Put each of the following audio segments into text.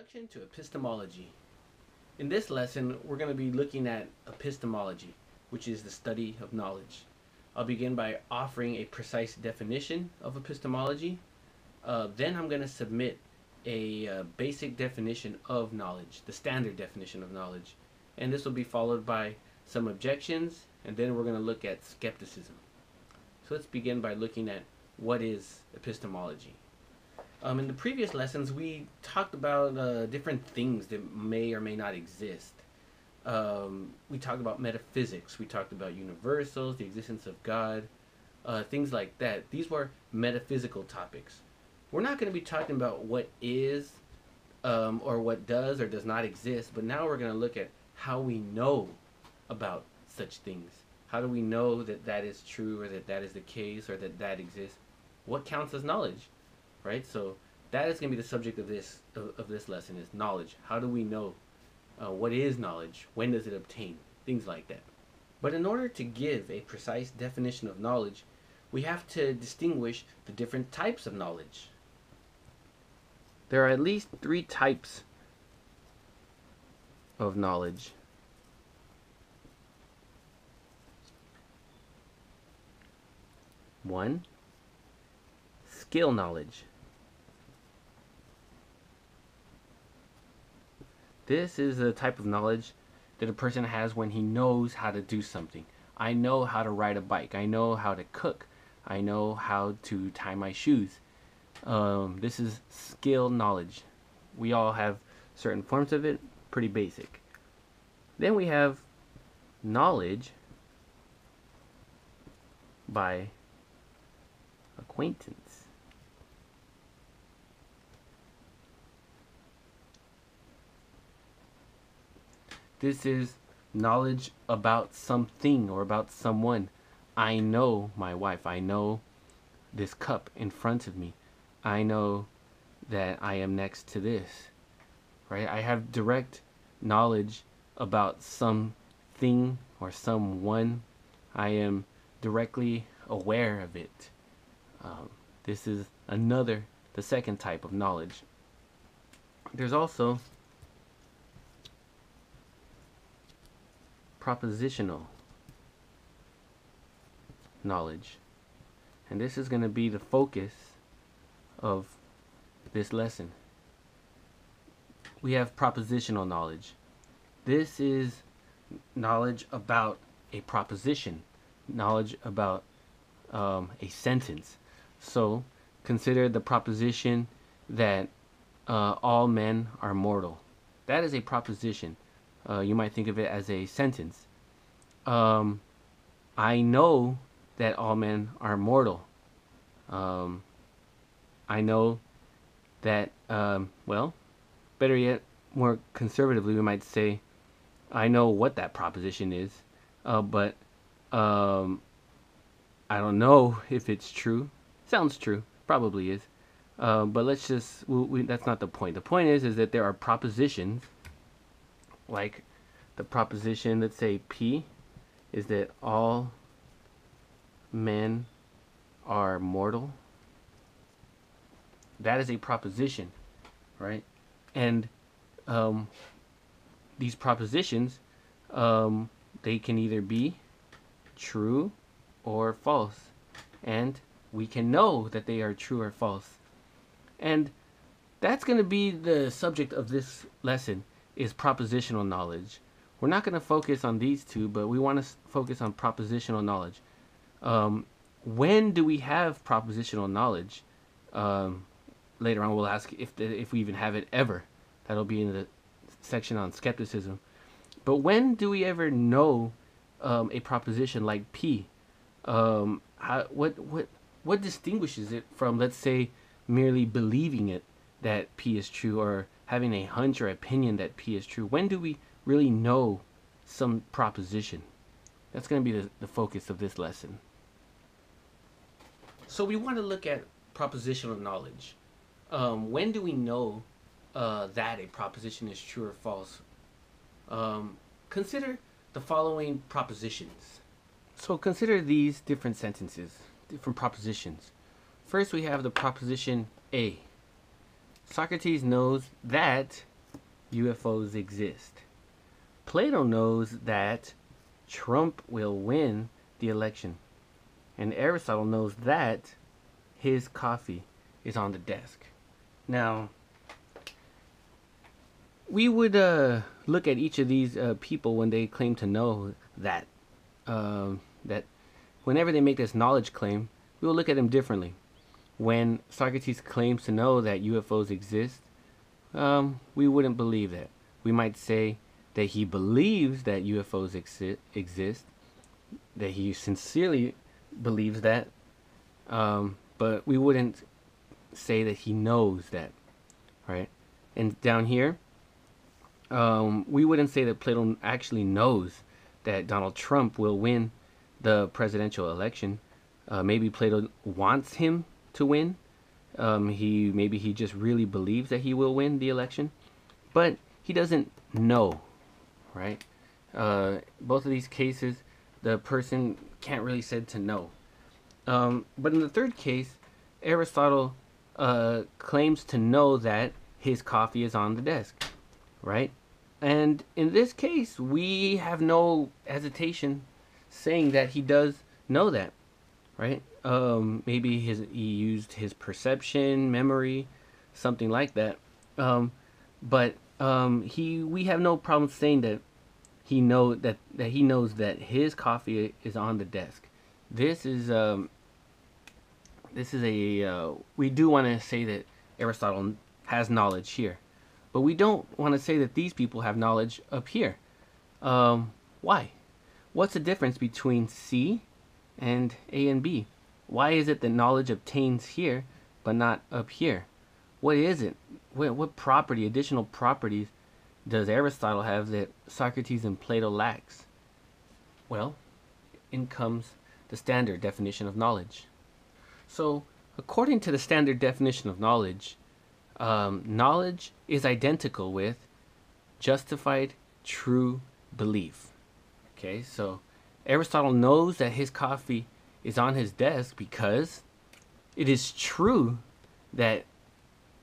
Introduction to Epistemology. In this lesson, we're going to be looking at epistemology, which is the study of knowledge. I'll begin by offering a precise definition of epistemology. Then I'm going to submit a basic definition of knowledge, the standard definition of knowledge. And this will be followed by some objections, and then we're going to look at skepticism. So let's begin by looking at what is epistemology. In the previous lessons, we talked about different things that may or may not exist. We talked about metaphysics. We talked about universals, the existence of God, things like that. These were metaphysical topics. We're not going to be talking about what is or what does or does not exist, but now we're going to look at how we know about such things. How do we know that that is true or that that is the case or that that exists? What counts as knowledge? Right, so that is going to be the subject of this lesson, is knowledge. How do we know? What is knowledge? When does it obtain? Things like that. But in order to give a precise definition of knowledge, we have to distinguish the different types of knowledge. There are at least 3 types of knowledge. One, skill knowledge. This is a type of knowledge that a person has when he knows how to do something. I know how to ride a bike. I know how to cook. I know how to tie my shoes. This is skill knowledge. We all have certain forms of it, pretty basic. Then we have knowledge by acquaintance. This is knowledge about something or about someone. I know my wife. I know this cup in front of me. I know that I am next to this. Right? I have direct knowledge about something or someone. I am directly aware of it. This is the second type of knowledge. There's also propositional knowledge, and this is going to be the focus of this lesson. We have propositional knowledge. This is knowledge about a proposition, knowledge about a sentence. So consider the proposition that all men are mortal. That is a proposition. You might think of it as a sentence. I know that all men are mortal. I know that, better yet, more conservatively, we might say, I know what that proposition is, but I don't know if it's true. Sounds true. Probably is. But let's just, that's not the point. The point is that there are propositions, like the proposition, let's say P, is that all men are mortal. That is a proposition, right? And these propositions, they can either be true or false. And we can know that they are true or false. And that's going to be the subject of this lesson, is propositional knowledge. We're not going to focus on these two, but we want to focus on propositional knowledge. When do we have propositional knowledge? Later on we'll ask if we even have it ever. That'll be in the section on skepticism. But when do we ever know a proposition like P? What distinguishes it from, let's say, merely believing it that P is true, or having a hunch or opinion that P is true? When do we really know some proposition? That's going to be the focus of this lesson. So we want to look at propositional knowledge. When do we know that a proposition is true or false? Consider the following propositions. So consider these different sentences, different propositions. First, we have the proposition A. Socrates knows that UFOs exist. Plato knows that Trump will win the election. And Aristotle knows that his coffee is on the desk. Now, we would look at each of these people when they claim to know that. That whenever they make this knowledge claim, we will look at them differently. When Socrates claims to know that UFOs exist, we wouldn't believe that. We might say that he believes that UFOs exist, that he sincerely believes that, but we wouldn't say that he knows that, right? And down here, we wouldn't say that Plato actually knows that Donald Trump will win the presidential election. Maybe Plato wants him to win. Maybe he just really believes that he will win the election, but he doesn't know, right? Both of these cases, the person can't really said to know. But in the third case, Aristotle claims to know that his coffee is on the desk, right? And in this case, we have no hesitation saying that he does know that, right? Maybe he used his perception, memory, something like that. But we have no problem saying that he knows that his coffee is on the desk. This is we do want to say that Aristotle has knowledge here, but we don't want to say that these people have knowledge up here. Why? What's the difference between C and A and B? Why is it that knowledge obtains here but not up here? What is it? What property, additional properties, does Aristotle have that Socrates and Plato lacks? Well, in comes the standard definition of knowledge. So, according to the standard definition of knowledge, knowledge is identical with justified true belief. Okay, so Aristotle knows that his coffee is on his desk because it is true that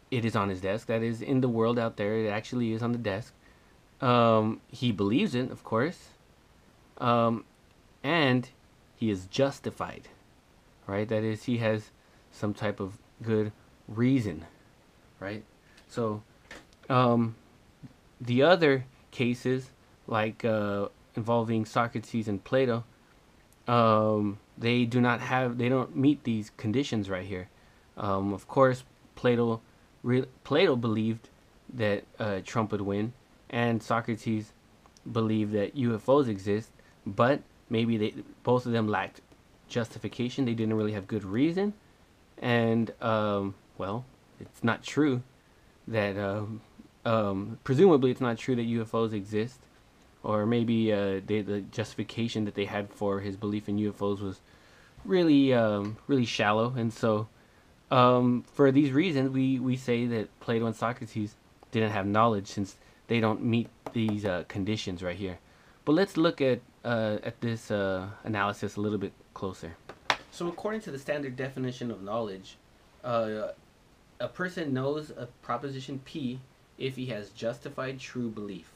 it is on his desk. That is, in the world out there, it actually is on the desk. He believes it, of course, and he is justified, right? That is, he has some type of good reason, right? So, the other cases, like involving Socrates and Plato, they don't meet these conditions right here. Of course, Plato believed that Trump would win, and Socrates believed that UFOs exist, but maybe both of them lacked justification. They didn't really have good reason, and well, it's not true that presumably it's not true that UFOs exist, or maybe the justification that they had for his belief in UFOs was really really shallow, and so for these reasons we say that Plato and Socrates didn't have knowledge, since they don't meet these conditions right here. But let's look at this analysis a little bit closer. So according to the standard definition of knowledge, a person knows a proposition P if he has justified true belief.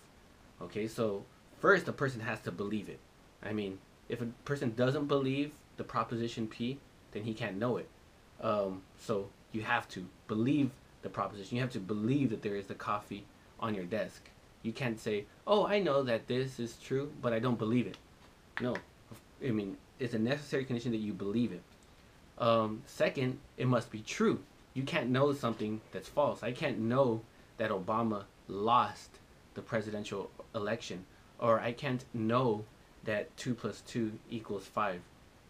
Okay, so first a person has to believe it. I mean, if a person doesn't believe the proposition P, then he can't know it. So you have to believe the proposition. You have to believe that there is the coffee on your desk. You can't say, oh, I know that this is true, but I don't believe it. No. I mean, it's a necessary condition that you believe it. Second, it must be true. You can't know something that's false. I can't know that Obama lost the presidential election, or I can't know that 2 + 2 = 5.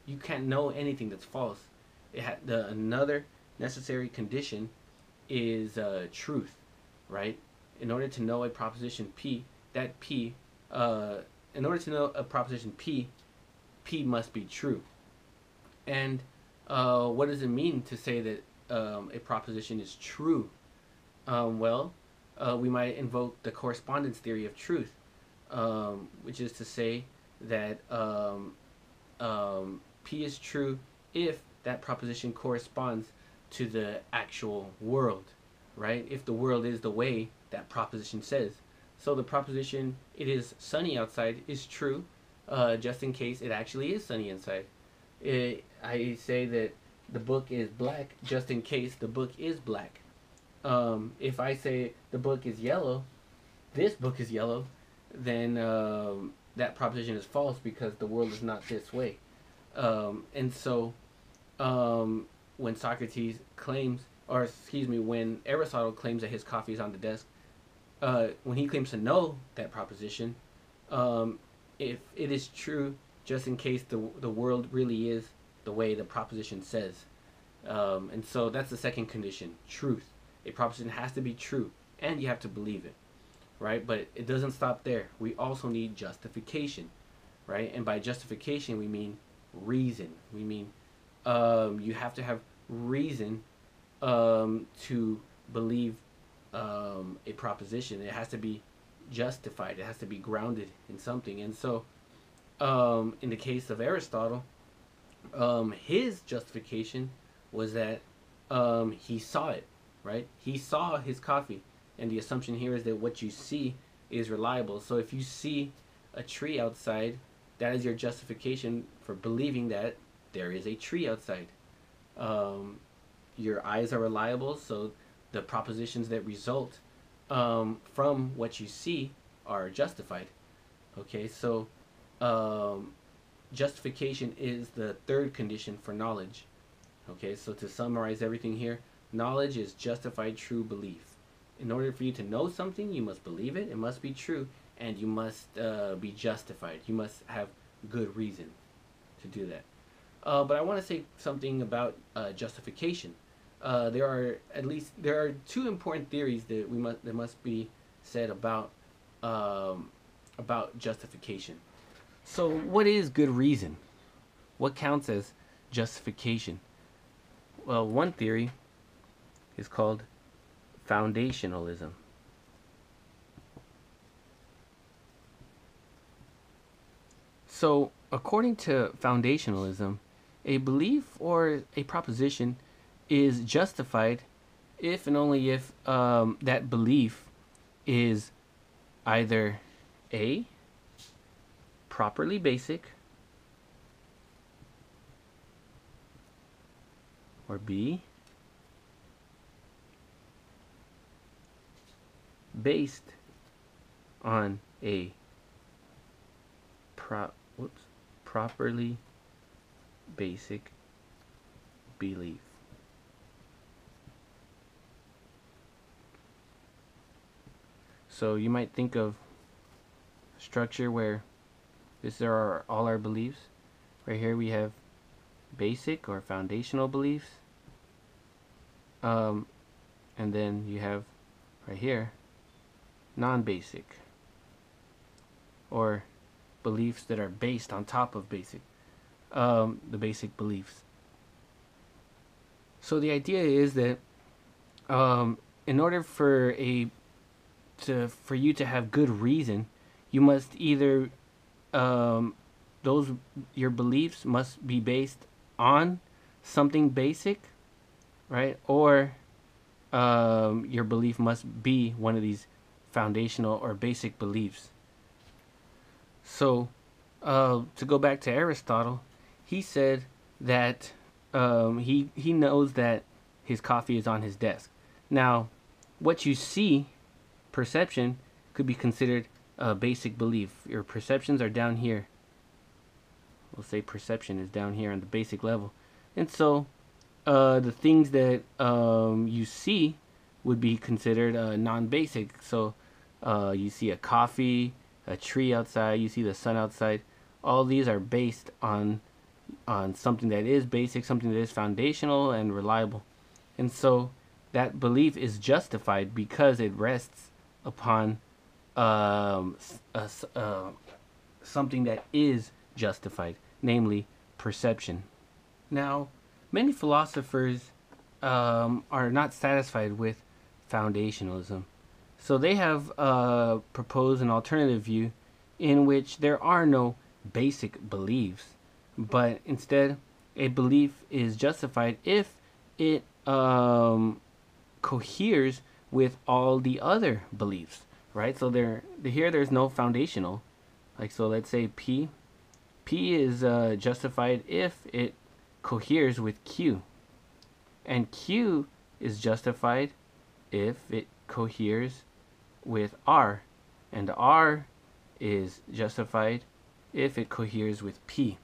You can't know anything that's false. Another necessary condition is truth, right? In order to know a proposition P, in order to know a proposition P must be true. And what does it mean to say that a proposition is true? We might invoke the correspondence theory of truth, which is to say that P is true if that proposition corresponds to the actual world, right? If the world is the way that proposition says. So the proposition, it is sunny outside, is true, just in case it actually is sunny inside. I say that the book is black, just in case the book is black. If I say the book is yellow, this book is yellow, then that proposition is false because the world is not this way. And so when Socrates claims, or excuse me, when Aristotle claims that his coffee is on the desk, when he claims to know that proposition, if it is true, just in case the world really is the way the proposition says. And so that's the second condition, truth. A proposition has to be true, and you have to believe it, right? But it doesn't stop there. We also need justification, right? And by justification, we mean reason. We mean you have to have reason to believe a proposition. It has to be justified. It has to be grounded in something. And so in the case of Aristotle, his justification was that he saw it, right? He saw his coffee, and the assumption here is that what you see is reliable. So if you see a tree outside, that is your justification for believing that there is a tree outside. Your eyes are reliable, so the propositions that result from what you see are justified. Okay, so justification is the third condition for knowledge. Okay, so to summarize everything here, knowledge is justified true belief. In order for you to know something, you must believe it, it must be true, and you must be justified. You must have good reason to do that. But I want to say something about justification. There are two important theories that must be said about justification. So what is good reason? What counts as justification? Well, one theory is called foundationalism. So, according to foundationalism, a belief or a proposition is justified if and only if that belief is either A, properly basic, or B, based on a properly basic belief. So you might think of structure where these are all our beliefs. Right here we have basic or foundational beliefs. And then you have right here non-basic, or beliefs that are based on top of basic, the basic beliefs. So the idea is that in order for you to have good reason, you must either your beliefs must be based on something basic, right? Or your belief must be one of these foundational or basic beliefs. So to go back to Aristotle, he said that he knows that his coffee is on his desk. Now, what you see, perception, could be considered a basic belief. Your perceptions are down here. We'll say perception is down here on the basic level. And so the things that you see would be considered non-basic. So you see a coffee, a tree outside, you see the sun outside. All these are based on something that is basic, something that is foundational and reliable. And so that belief is justified because it rests upon something that is justified, namely perception. Now, many philosophers are not satisfied with foundationalism. So they have proposed an alternative view in which there are no basic beliefs, but instead a belief is justified if it coheres with all the other beliefs. right? So here there's no foundational. Like, so let's say P is justified if it coheres with Q, and Q is justified if it coheres with R, and R is justified if it coheres with P,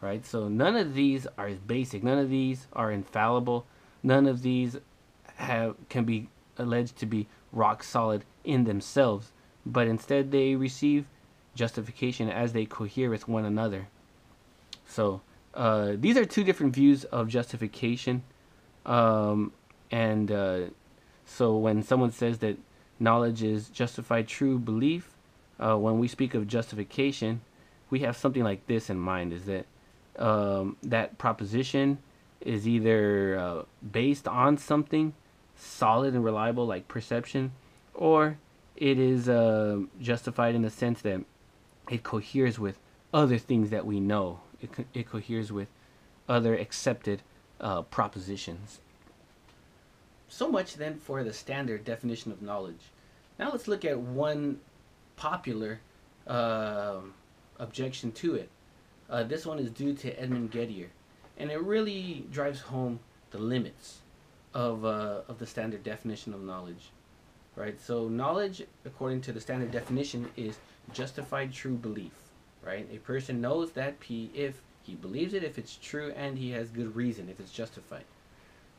right? So none of these are basic. None of these are infallible. None of these can be alleged to be rock solid in themselves, but instead they receive justification as they cohere with one another. So these are two different views of justification, and so when someone says that knowledge is justified true belief, when we speak of justification, we have something like this in mind: is that that proposition is either based on something solid and reliable like perception, or it is justified in the sense that it coheres with other things that we know. It coheres with other accepted propositions. So much then for the standard definition of knowledge. Now let's look at one popular objection to it. This one is due to Edmund Gettier, and it really drives home the limits of the standard definition of knowledge. Right? So knowledge, according to the standard definition, is justified true belief. Right? A person knows that P if he believes it, if it's true, and he has good reason, if it's justified.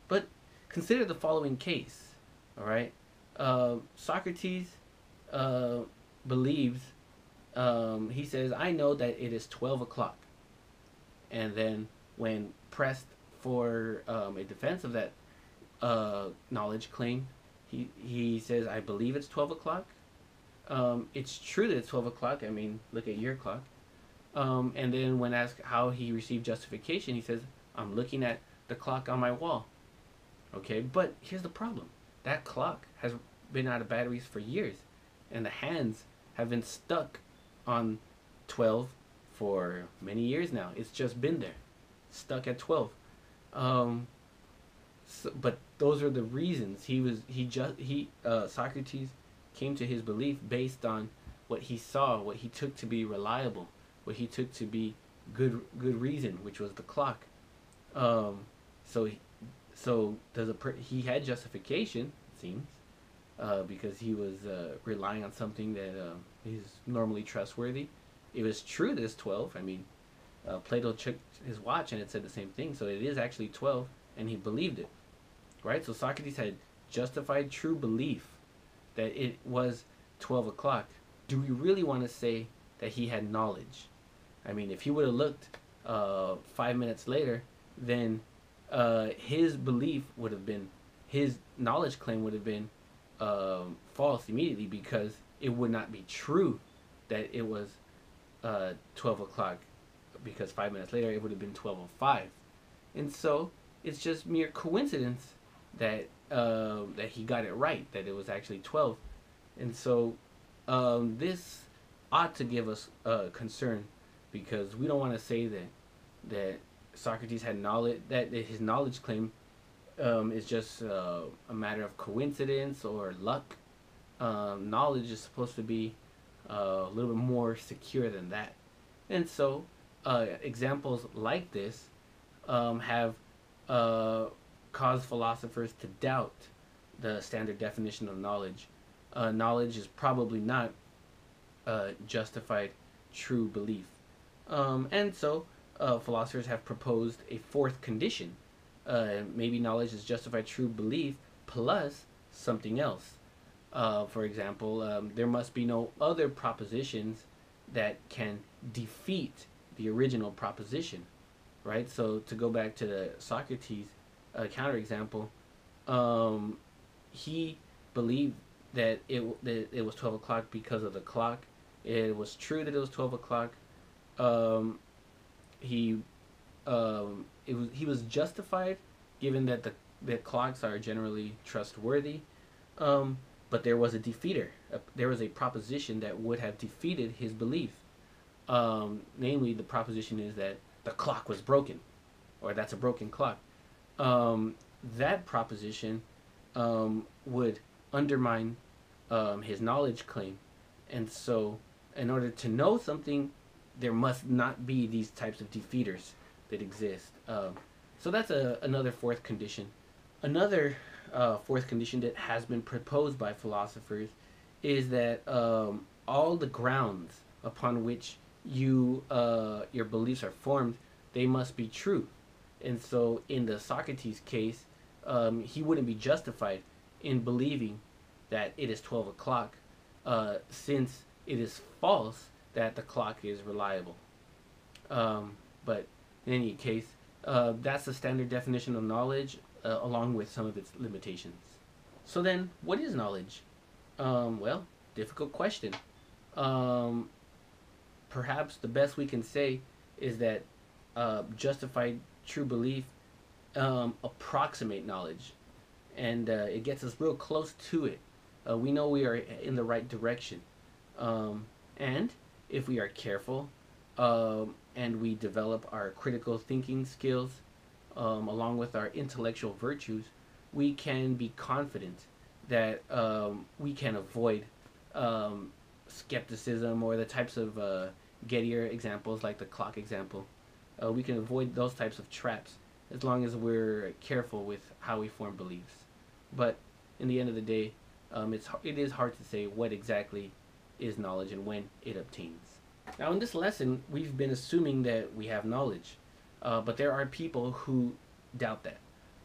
But consider the following case. All right? Socrates believes, he says, I know that it is 12 o'clock. And then when pressed for a defense of that knowledge claim, he says, I believe it's 12 o'clock. It's true that it's 12 o'clock. I mean, look at your clock. And then when asked how he received justification, he says, I'm looking at the clock on my wall. Okay, but here's the problem. That clock has been out of batteries for years, and the hands have been stuck on 12 for many years now. It's just been there, stuck at 12. But those are the reasons Socrates came to his belief based on what he saw, what he took to be reliable, what he took to be good reason, which was the clock. He had justification, it seems, because he was relying on something that is normally trustworthy. It was true that it's 12. I mean, Plato checked his watch and it said the same thing, so it is actually 12, and he believed it. Right? So Socrates had justified true belief that it was 12 o'clock. Do we really want to say that he had knowledge? I mean, if he would have looked 5 minutes later, then his belief would have been, his knowledge claim would have been false immediately, because it would not be true that it was 12 o'clock, because 5 minutes later it would have been 12:05. And so it's just mere coincidence that that he got it right, that it was actually 12. And so this ought to give us concern, because we don't want to say that Socrates had knowledge, that his knowledge claim is just a matter of coincidence or luck. Knowledge is supposed to be a little bit more secure than that. And so examples like this have caused philosophers to doubt the standard definition of knowledge. Knowledge is probably not justified true belief. And so philosophers have proposed a fourth condition. Maybe knowledge is justified true belief plus something else. For example, there must be no other propositions that can defeat the original proposition, right? So to go back to the Socrates counterexample, he believed that it was 12 o'clock because of the clock. It was true that it was 12 o'clock. He was justified, given that the clocks are generally trustworthy. But there was a defeater. There was a proposition that would have defeated his belief. Namely, the proposition is that the clock was broken, or that's a broken clock. That proposition would undermine his knowledge claim. And so, in order to know something, there must not be these types of defeaters that exist. So that's another fourth condition. Another fourth condition that has been proposed by philosophers is that all the grounds upon which your beliefs are formed, they must be true. And so in the Socrates case, he wouldn't be justified in believing that it is 12 o'clock, since it is false that the clock is reliable. But in any case, that's the standard definition of knowledge, along with some of its limitations. So then, what is knowledge? Well, difficult question. Perhaps the best we can say is that justified true belief approximate knowledge, and it gets us real close to it. We know we are in the right direction, and if we are careful and we develop our critical thinking skills along with our intellectual virtues, we can be confident that we can avoid skepticism or the types of Gettier examples like the clock example. We can avoid those types of traps as long as we're careful with how we form beliefs. But in the end of the day, it is hard to say what exactly is knowledge and when it obtains. Now in this lesson, we've been assuming that we have knowledge, but there are people who doubt that.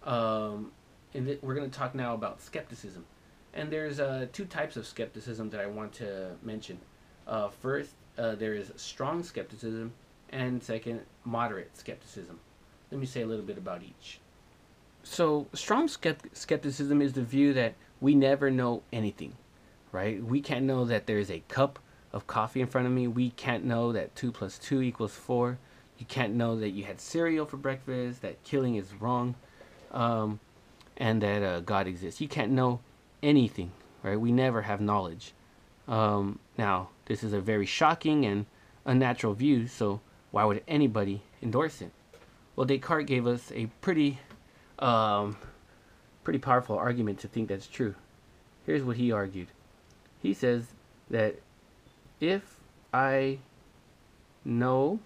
We're going to talk now about skepticism. And there's two types of skepticism that I want to mention. First, there is strong skepticism, and second, moderate skepticism. Let me say a little bit about each. So, strong skepticism is the view that we never know anything, right? We can't know that there's a cup of coffee in front of me. We can't know that 2 + 2 = 4. You can't know that you had cereal for breakfast, that killing is wrong, and that God exists. You can't know anything, right? We never have knowledge. Now, this is a very shocking and unnatural view, so why would anybody endorse it? Well, Descartes gave us a pretty powerful argument to think that's true. Here's what he argued. He says that if I know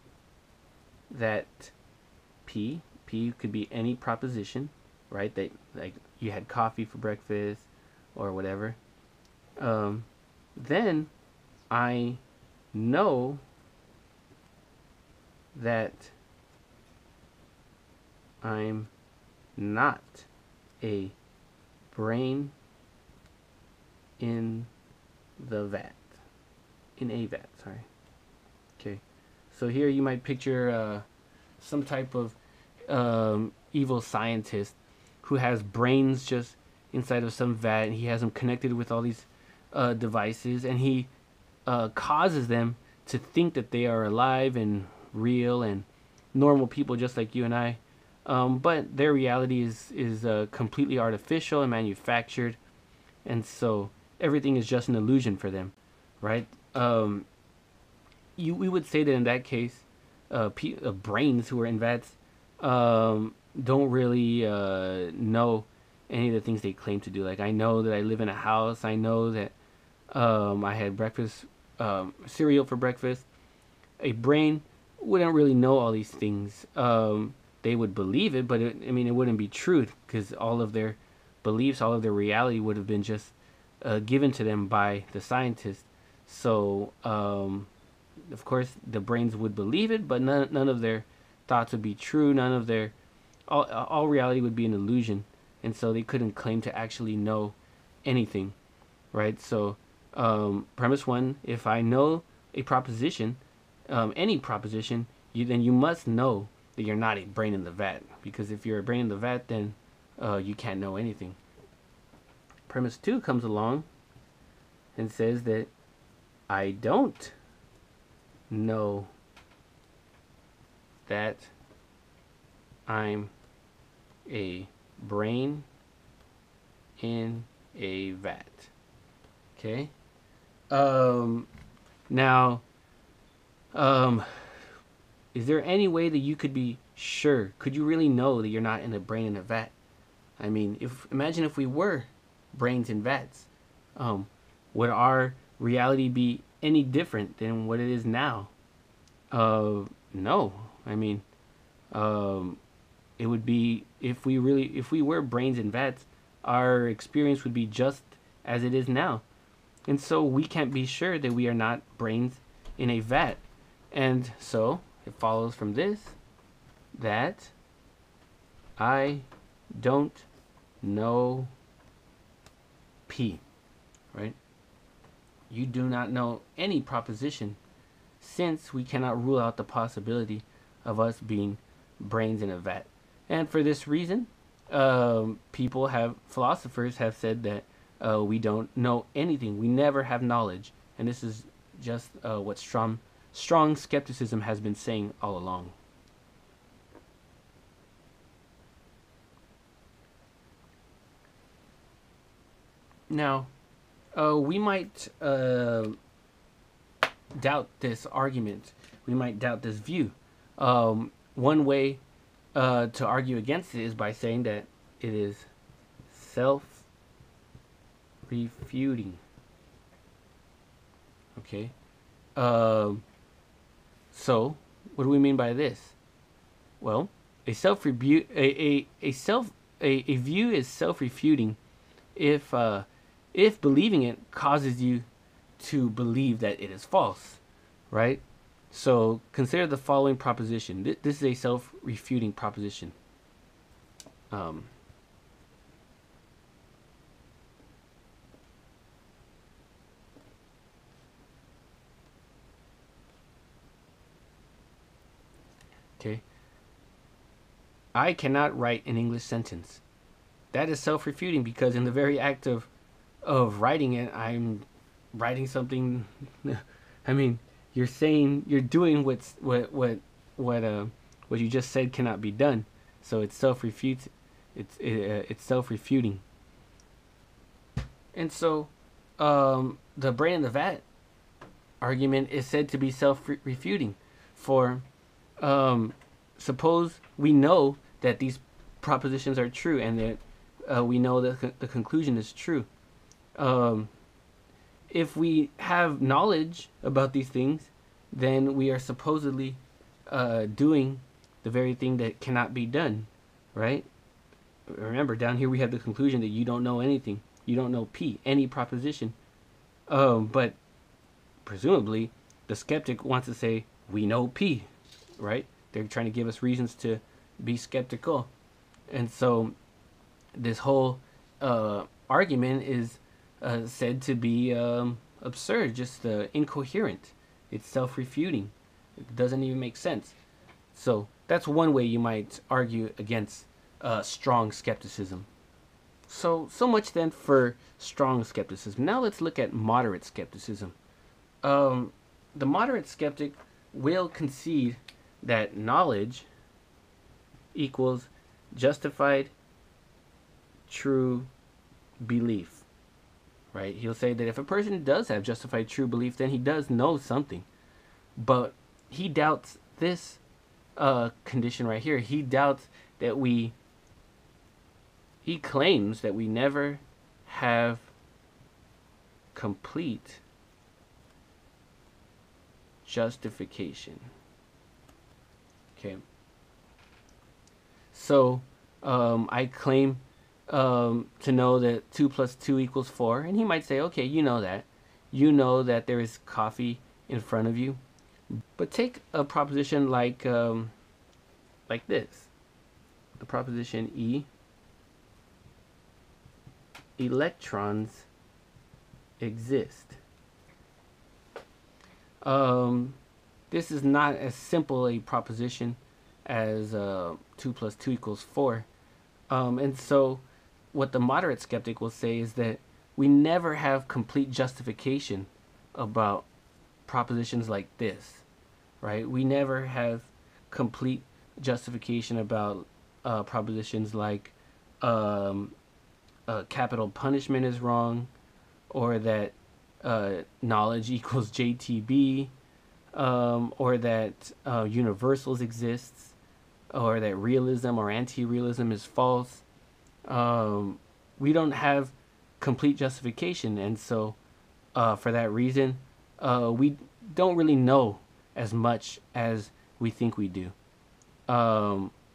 that P could be any proposition, right? That like you had coffee for breakfast or whatever. Then I know that I'm not a brain in the vat. In a vat, sorry. Okay. So here you might picture some type of evil scientist who has brains just inside of some vat, and he has them connected with all these devices, and he causes them to think that they are alive and real and normal people just like you and I. But their reality is completely artificial and manufactured, and so everything is just an illusion for them, right? We would say that in that case, brains who are in vats don't really know any of the things they claim to do. Like, I know that I live in a house. I know that I had breakfast, cereal for breakfast. A brain wouldn't really know all these things. They would believe it, but it wouldn't be true, because all of their beliefs, all of their reality would have been just given to them by the scientist. So, of course, the brains would believe it, but none of their thoughts would be true. None of their all reality would be an illusion, and so they couldn't claim to actually know anything, right? So, premise one: if I know a proposition, any proposition, then you must know that you're not a brain in the vat, because if you're a brain in the vat, then you can't know anything. Premise two comes along and says that I don't know that I'm a brain in a vat. Okay? Now, is there any way that you could be sure? Could you really know that you're not in a brain in a vat? I mean, imagine if we were brains in vats. Would our reality be any different than what it is now? No. I mean, it would be, if we were brains in vats, our experience would be just as it is now. And so we can't be sure that we are not brains in a vat. And so it follows from this that I don't know P, right? You do not know any proposition, since we cannot rule out the possibility of us being brains in a vat. And for this reason, philosophers have said that we don't know anything. We never have knowledge. And this is just what strong skepticism has been saying all along. Now, we might doubt this argument. We might doubt this view. One way to argue against it is by saying that it is self-refuting. Okay. So, what do we mean by this? Well, a view is self-refuting if believing it causes you to believe that it is false, right? So consider the following proposition. This is a self-refuting proposition. Okay. I cannot write an English sentence. That is self-refuting, because in the very act of writing it, I'm writing something. I mean, you're doing what you just said cannot be done. So it's self-refuting. It's self-refuting. And so the brain in the vat argument is said to be self-refuting. For suppose we know that these propositions are true, and that we know that the conclusion is true. If we have knowledge about these things, then we are supposedly doing the very thing that cannot be done, right? Remember, down here we have the conclusion that you don't know anything. You don't know P, any proposition. But presumably, the skeptic wants to say, we know P, right? They're trying to give us reasons to be skeptical. And so this whole argument is said to be absurd, just incoherent. It's self-refuting. It doesn't even make sense. So that's one way you might argue against strong skepticism. So much then for strong skepticism. Now let's look at moderate skepticism. The moderate skeptic will concede that knowledge equals justified true belief, right? He'll say that if a person does have justified true belief, then he does know something. But he doubts this condition right here. He doubts that he claims that we never have complete justification. Okay. So I claim to know that 2 plus 2 equals 4, and he might say, okay, you know that. You know that there is coffee in front of you. But take a proposition like this. The proposition E. Electrons exist. This is not as simple a proposition as 2 plus 2 equals 4. And so what the moderate skeptic will say is that we never have complete justification about propositions like this, right? We never have complete justification about propositions like capital punishment is wrong, or that knowledge equals JTB, or that universals exists, or that realism or anti-realism is false. We don't have complete justification, and so for that reason, we don't really know as much as we think we do.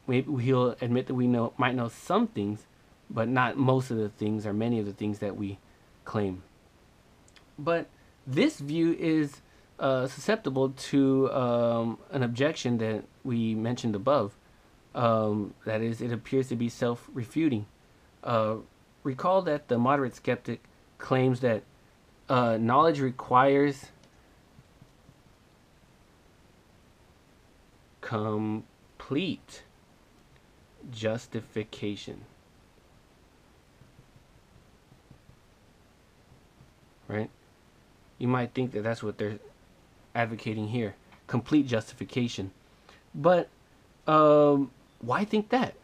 Maybe he'll admit that we might know some things, but not most of the things or many of the things that we claim. But this view is susceptible to an objection that we mentioned above. That is, it appears to be self-refuting. Recall that the moderate skeptic claims that knowledge requires complete justification. Right? You might think that that's what they're advocating here, complete justification. But why think that?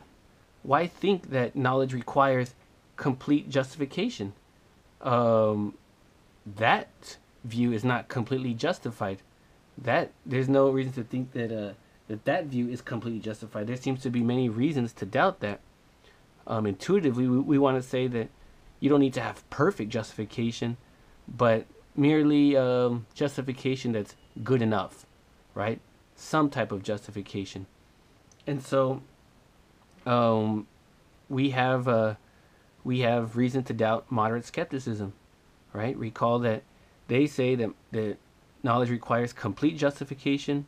Why think that knowledge requires complete justification? That view is not completely justified. There's no reason to think that that view is completely justified. There seems to be many reasons to doubt that. Intuitively, we want to say that you don't need to have perfect justification, but merely justification that's good enough, right? Some type of justification. And so we have reason to doubt moderate skepticism, right? Recall that they say that knowledge requires complete justification,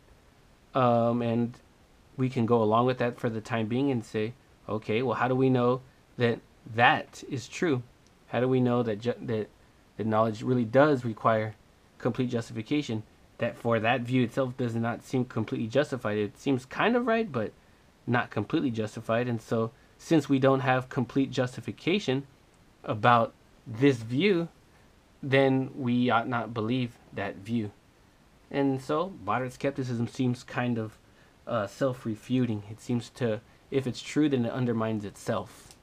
and we can go along with that for the time being and say, okay, well, how do we know that is true? How do we know that knowledge really does require complete justification? That for that view itself does not seem completely justified. It seems kind of right, but not completely justified. And so since we don't have complete justification about this view, then we ought not believe that view. And so moderate skepticism seems kind of self-refuting. It seems to, if it's true, then it undermines itself.